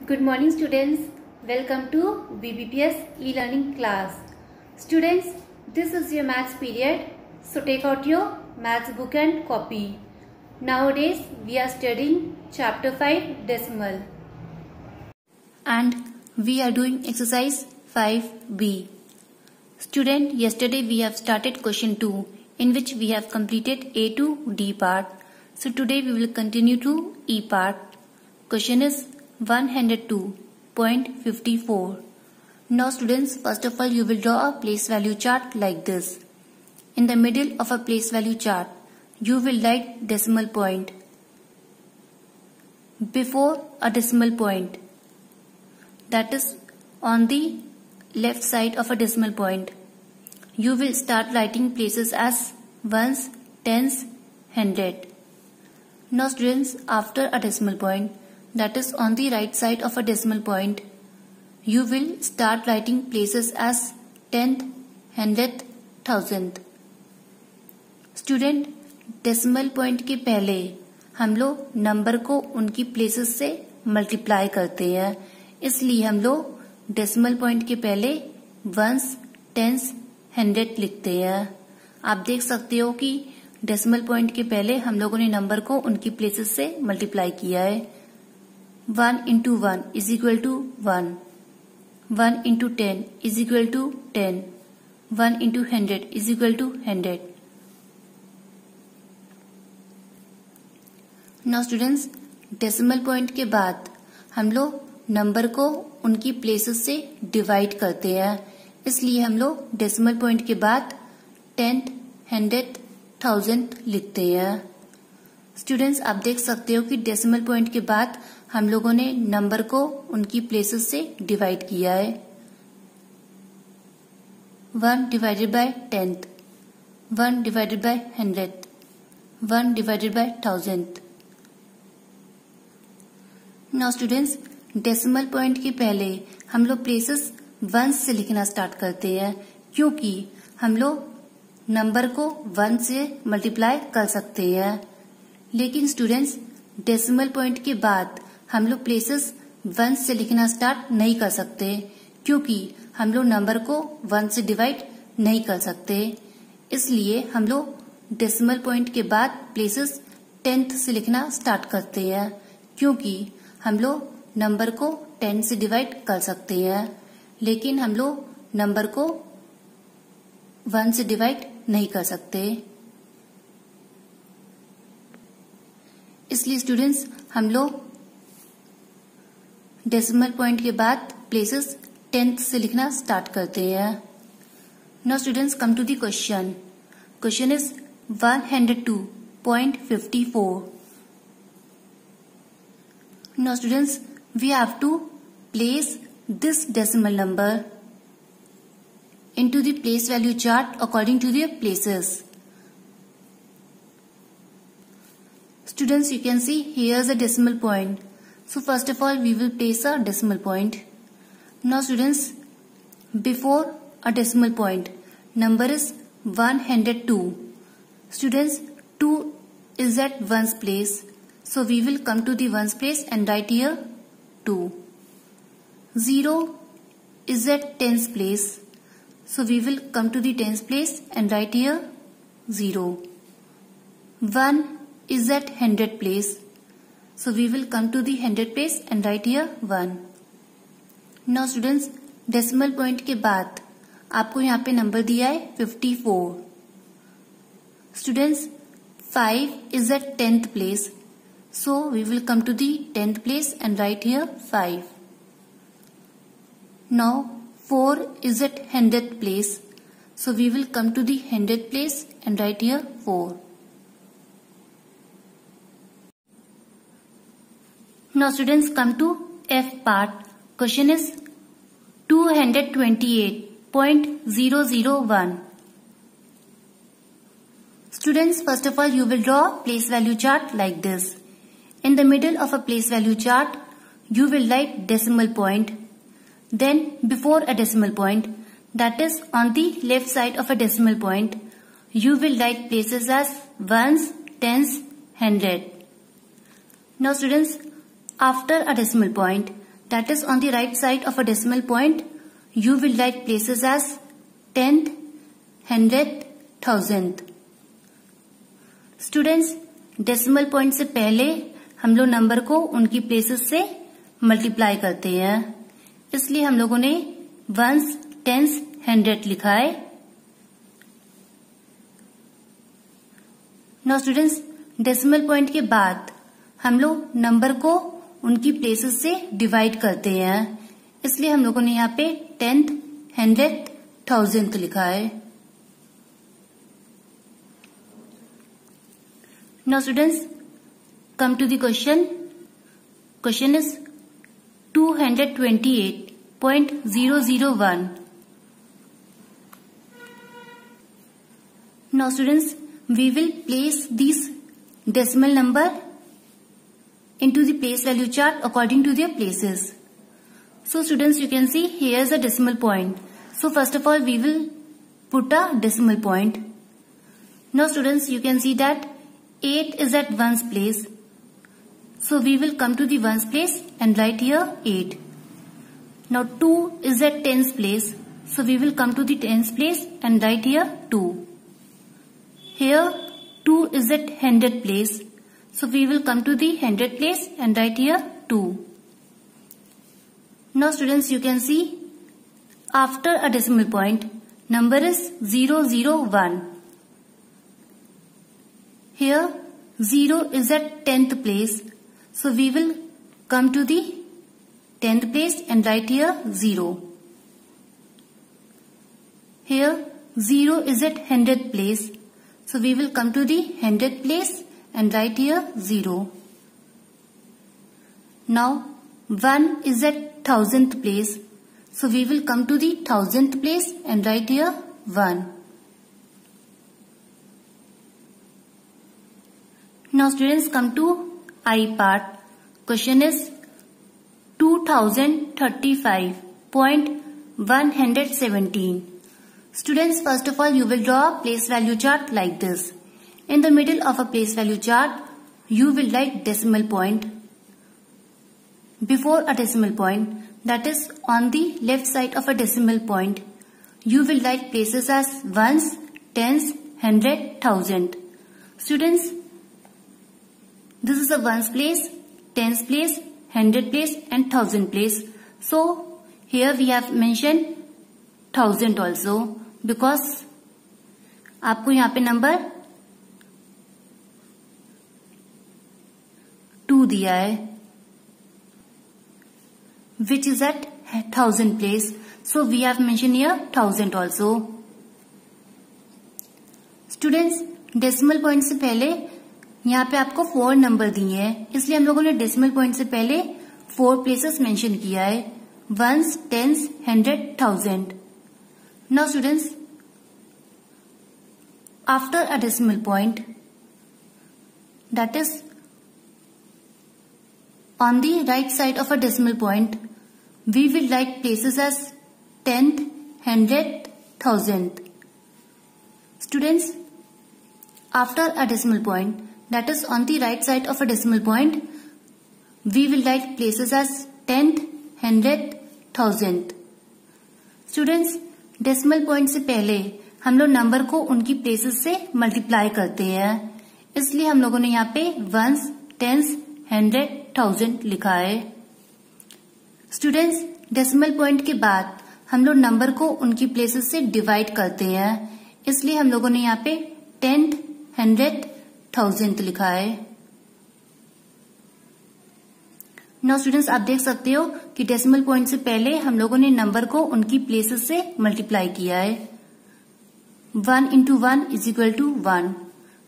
Good morning students. Welcome to BBPS e-learning class. Students, this is your maths period. So take out your maths book and copy. Nowadays we are studying chapter 5 decimal. And we are doing exercise 5B. Student, yesterday we have started question 2 in which we have completed A to D part. So today we will continue to E part. Question is 102.54. Now students, first of all you will draw a place value chart like this. In the middle of a place value chart, you will write decimal point. Before a decimal point, that is on the left side of a decimal point, you will start writing places as ones, tens, hundred. Now students, after a decimal point, that is on the right side of a decimal point, you will start writing places as tenth, hundredth, thousandth. Student, decimal point के पहले हम लोग number को उनकी places से multiply करते हैं, इसलिए हम लोग डेसिमल पॉइंट के पहले वंस, टेंस, हंड्रेड लिखते हैं. आप देख सकते हो कि डेसिमल पॉइंट के पहले हम लोगों ने नंबर को उनकी प्लेसेस से मल्टीप्लाई किया है. 1 into 1 is equal to 1. 1 into 10 is equal to 10. 1 into 100 is equal to 100. Now students, decimal point के बाद हम लोग नंबर को उनकी प्लेसेस से डिवाइड करते हैं, इसलिए हम लोग डेसिमल पॉइंट के बाद टेंथ, हंड्रेड, थाउजेंड लिखते हैं. स्टूडेंट्स, आप देख सकते हो कि डेसिमल पॉइंट के बाद हम लोगों ने नंबर को उनकी प्लेसेस से डिवाइड किया है. 1 divided by 10th, 1 divided by 100th, 1 divided by 1000th. Now students, decimal point के पहले हम लोग प्लेसेस वंस से लिखना स्टार्ट करते हैं, क्योंकि हम लोग नंबर को 1 से मल्टीप्लाई कर सकते हैं. लेकिन स्टूडेंट्स, डेसिमल पॉइंट के बाद हम लोग प्लेसेस 1 से लिखना स्टार्ट नहीं कर सकते, क्योंकि हम लोग नंबर को 1 से डिवाइड नहीं कर सकते. इसलिए हम लोग डेसिमल पॉइंट के बाद प्लेसेस टेंथ से लिखना स्टार्ट करते हैं, क्योंकि हम लोग नंबर को 10 से डिवाइड कर सकते हैं, लेकिन हम लोग नंबर को 1 से डिवाइड नहीं कर सकते. इसलिए स्टूडेंट्स, हम लोग डेसिमल पॉइंट के बाद प्लेसेस टेंथ से लिखना स्टार्ट करते हैं. Now students, come to the question. Question is 102.54. Now students, we have to place this decimal number into the place value chart according to their places. Students, you can see here is a decimal point. So first of all, we will place a decimal point. Now students, before a decimal point, number is 102. Students, 2 is at ones place. So we will come to the ones place and write here 2. 0 is at tens place. So we will come to the tens place and write here 0. 1 is at hundred place. So we will come to the hundred place and write here 1. Now students, decimal point के बाद आपको यहाँ पे number दिया है 54. Students, 5 is at 10th place. So we will come to the 10th place and write here 5. Now 4 is at 100th place. So we will come to the 100th place and write here 4. Now students, come to F part. Question is 228.001. Students, first of all you will draw place value chart like this. In the middle of a place value chart, you will write decimal point. Then before a decimal point, that is on the left side of a decimal point, you will write places as ones, tens, hundred. Now students, after a decimal point, that is on the right side of a decimal point, you will write places as tenth, hundredth, thousandth. Students, decimal point से पहले हम लोग number को उनकी places से multiply करते हैं, इसलिए हम लोगों ने वंस, टेंस, हंड्रेड लिखा है. नाउ स्टूडेंट्स, डेसिमल पॉइंट के बाद हम लोग नंबर को उनकी प्लेसेस से डिवाइड करते हैं, इसलिए हम लोगों ने यहाँ पे टेंथ, हंड्रेड, थाउजेंथ लिखा है. Now students, come to the question. Question is 228.001. Now students, we will place this decimal number into the place value chart according to their places. So students, you can see here is a decimal point. So first of all, we will put a decimal point. Now students, you can see that 8 is at ones place. So we will come to the ones place and write here 8. Now 2 is at tens place. So we will come to the tens place and write here 2. Here 2 is at hundred place. So we will come to the hundred place and write here 2. Now students, you can see after a decimal point, number is 001. Here 0 is at tenth place, so we will come to the tenth place and write here 0. Here 0 is at hundredth place, so we will come to the hundredth place and write here 0. Now 1 is at thousandth place, so we will come to the thousandth place and write here 1. Now students, come to I part. Question is 2035.117. Students, first of all, you will draw a place value chart like this. In the middle of a place value chart, you will write decimal point. Before a decimal point, that is on the left side of a decimal point, you will write places as ones, tens, hundred, thousand. Students, this is a ones place, tens place, hundred place and thousand place. So here we have mentioned thousand also because आपको यहाँ पे number 2 दिया है, which is at thousand place. So we have mentioned here thousand also. Students, decimal point से पहले यहाँ पे आपको 4 नंबर दिए हैं, इसलिए हम लोगों ने डेसिमल पॉइंट से पहले 4 प्लेसेस मेंशन किया है, ones, tens, hundred, thousand. Now students, after a decimal point, that is on the right side of a decimal point, we will write places as tenth, hundred, thousand. Students, after a decimal point, that is on the right side of a decimal point, we will write places as tenth, hundred, thousand. Students, decimal point से पहले हम लोग number को उनकी places से multiply करते हैं, इसलिए हम लोगों ने यहाँ पे वंस, टेंस, हंड्रेड, थाउजेंड लिखा है. स्टूडेंट्स, डेसिमल पॉइंट के बाद हम लोग नंबर को उनकी प्लेसेस से डिवाइड करते हैं, इसलिए हम लोगों ने यहाँ पे टेंथ, हंड्रेड, थाउजेंड लिखा है. नाउ स्टूडेंट्स, आप देख सकते हो कि डेसिमल पॉइंट से पहले हम लोगों ने नंबर को उनकी प्लेसेस से मल्टीप्लाई किया है. 1 into 1 is equal to 1,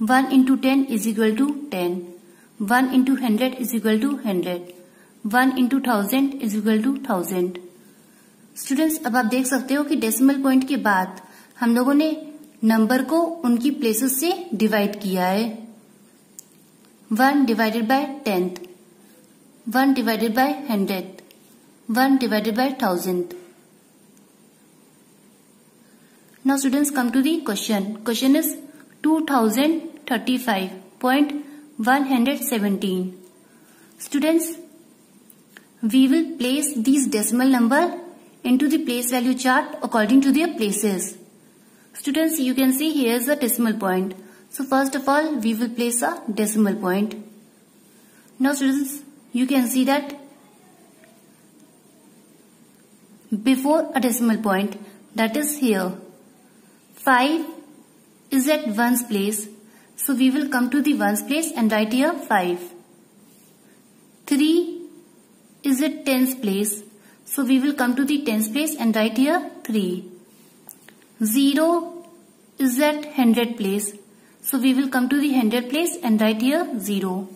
1 into 10 is equal to 10, 1 into 100 is equal to 100, 1 into 1000 is equal to 1000. Students, अब आप देख सकते हो कि डेसिमल पॉइंट के बाद हम लोगों ने नंबर को उनकी प्लेसेस से डिवाइड किया है. 1 divided by 10th, 1 divided by 100th, 1 divided by 1000. Now students, come to the question. Question is 2035.117. Students, we will place these decimal number into the place value chart according to their places. Students, you can see here is a decimal point. So first of all, we will place a decimal point. Now students, you can see that before a decimal point, that is here, 5 is at ones place. So we will come to the ones place and write here 5. 3 is at tens place. So we will come to the tens place and write here 3. 0 is at hundred place. So we will come to the hundred place and write here 0.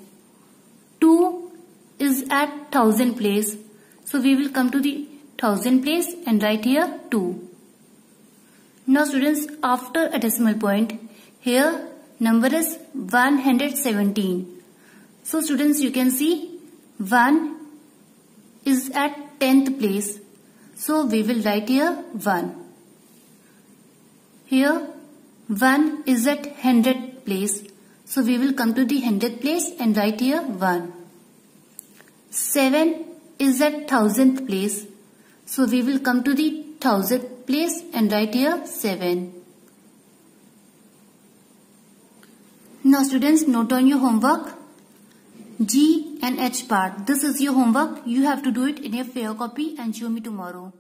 2 is at thousand place. So we will come to the thousand place and write here 2. Now students, after a decimal point, here number is 117. So students, you can see 1 is at 10th place. So we will write here 1. Here 1 is at 100th place. So we will come to the 100th place and write here 1. 7 is at 1000th place. So we will come to the 1000th place and write here 7. Now students, note on your homework, G and H part. This is your homework. You have to do it in your fair copy and show me tomorrow.